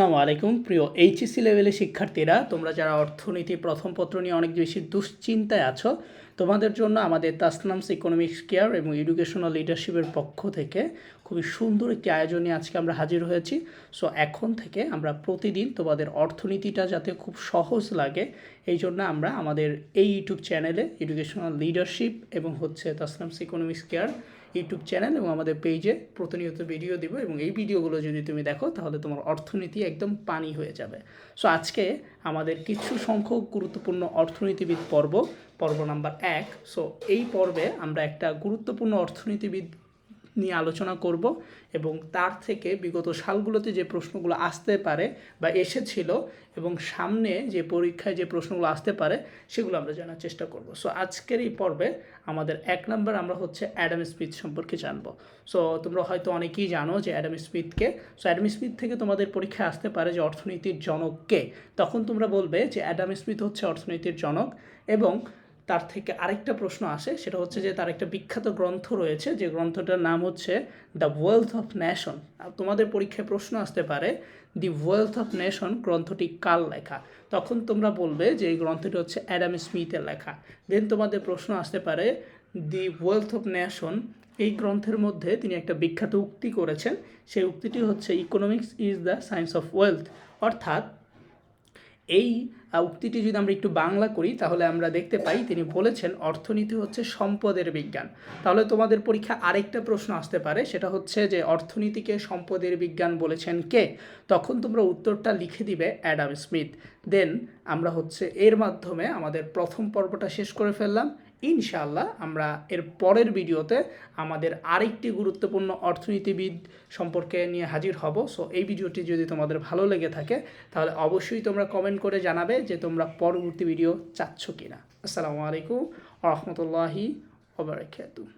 আসসালামু আলাইকুম প্রিয় এইচএসসি লেভেলের শিক্ষার্থীরা, তোমরা যারা অর্থনীতি প্রথম পত্র নিয়ে অনেক বেশি দুশ্চিন্তায় আছো, তোমাদের জন্য আমাদের তাসনামস ইকোনমিক্স কেয়ার এবং এডুকেশনাল লিডারশিপের পক্ষ থেকে খুবই সুন্দর একটি আয়োজন নিয়ে আজকে আমরা হাজির হয়েছি। সো এখন থেকে আমরা প্রতিদিন তোমাদের অর্থনীতিটা যাতে খুব সহজ লাগে, এই জন্য আমরা আমাদের এই ইউটিউব চ্যানেলে এডুকেশনাল লিডারশিপ এবং তাসনামস ইকোনমিক্স কেয়ার ইউটিউব চ্যানেল এবং আমাদের পেজে প্রতিনিয়ত ভিডিও দিব, এবং এই ভিডিওগুলো যদি তুমি দেখো তাহলে তোমার অর্থনীতি একদম পানি হয়ে যাবে। সো আজকে আমাদের কিছু সংখ্যক গুরুত্বপূর্ণ অর্থনীতিবিদ পর্ব নাম্বার 1। সো এই পর্বে আমরা একটা গুরুত্বপূর্ণ অর্থনীতিবিদ নিয়ে আলোচনা করব এবং তার থেকে বিগত সালগুলোতে যে প্রশ্নগুলো আসতে পারে বা এসেছিল এবং সামনে যে পরীক্ষায় যে প্রশ্নগুলো আসতে পারে সেগুলো আমরা জানার চেষ্টা করব। সো আজকের এই পর্বে আমাদের 1 নম্বর আমরা অ্যাডাম স্মিথ সম্পর্কে জানব। সো তোমরা হয়তো অনেকেই জানো যে অ্যাডাম স্মিথকে। সো অ্যাডাম স্মিথ থেকে তোমাদের পরীক্ষায় আসতে পারে যে অর্থনীতির জনক কে, তখন তোমরা বলবে যে অ্যাডাম স্মিথ হচ্ছে অর্থনীতির জনক। এবং তার থেকে আরেকটা প্রশ্ন আসে, সেটা হচ্ছে যে তার একটা বিখ্যাত গ্রন্থ রয়েছে, যে গ্রন্থটার নাম হচ্ছে দ্য ওয়েলথ অফ নেশন। তোমাদের পরীক্ষায় প্রশ্ন আসতে পারে দি ওয়েলথ অফ নেশন গ্রন্থটি কার লেখা, তখন তোমরা বলবে যে এই গ্রন্থটি হচ্ছে অ্যাডাম স্মিথের লেখা। দেন তোমাদের প্রশ্ন আসতে পারে দি ওয়েলথ অফ নেশন এই গ্রন্থের মধ্যে তিনি একটা বিখ্যাত উক্তি করেছেন, সেই উক্তিটি হচ্ছে economics is the science of wealth. অর্থাৎ এই উক্তিটি যদি আমরা একটু বাংলা করি তাহলে আমরা দেখতে পাই তিনি বলেছেন অর্থনীতি হচ্ছে সম্পদের বিজ্ঞান। তাহলে তোমাদের পরীক্ষা আরেকটা প্রশ্ন আসতে পারে, সেটা হচ্ছে যে অর্থনীতিকে সম্পদের বিজ্ঞান বলেছেন কে, তখন তোমরা উত্তরটা লিখে দিবে অ্যাডাম স্মিথ। দেন আমরা এর মাধ্যমে আমাদের প্রথম পর্বটা শেষ করে ফেললাম। ইনশাআল্লাহ আমরা এর পরের ভিডিওতে আমাদের আরেকটি গুরুত্বপূর্ণ অর্থনীতিবিদ সম্পর্কে নিয়ে হাজির হব। সো এই ভিডিওটি যদি তোমাদের ভালো লেগে থাকে তাহলে অবশ্যই তোমরা কমেন্ট করে জানাবে যে তোমরা পরবর্তী ভিডিও চাচ্ছ কিনা। আসসালামু আলাইকুম ওয়া রাহমাতুল্লাহি ওয়া বারাকাতুহু।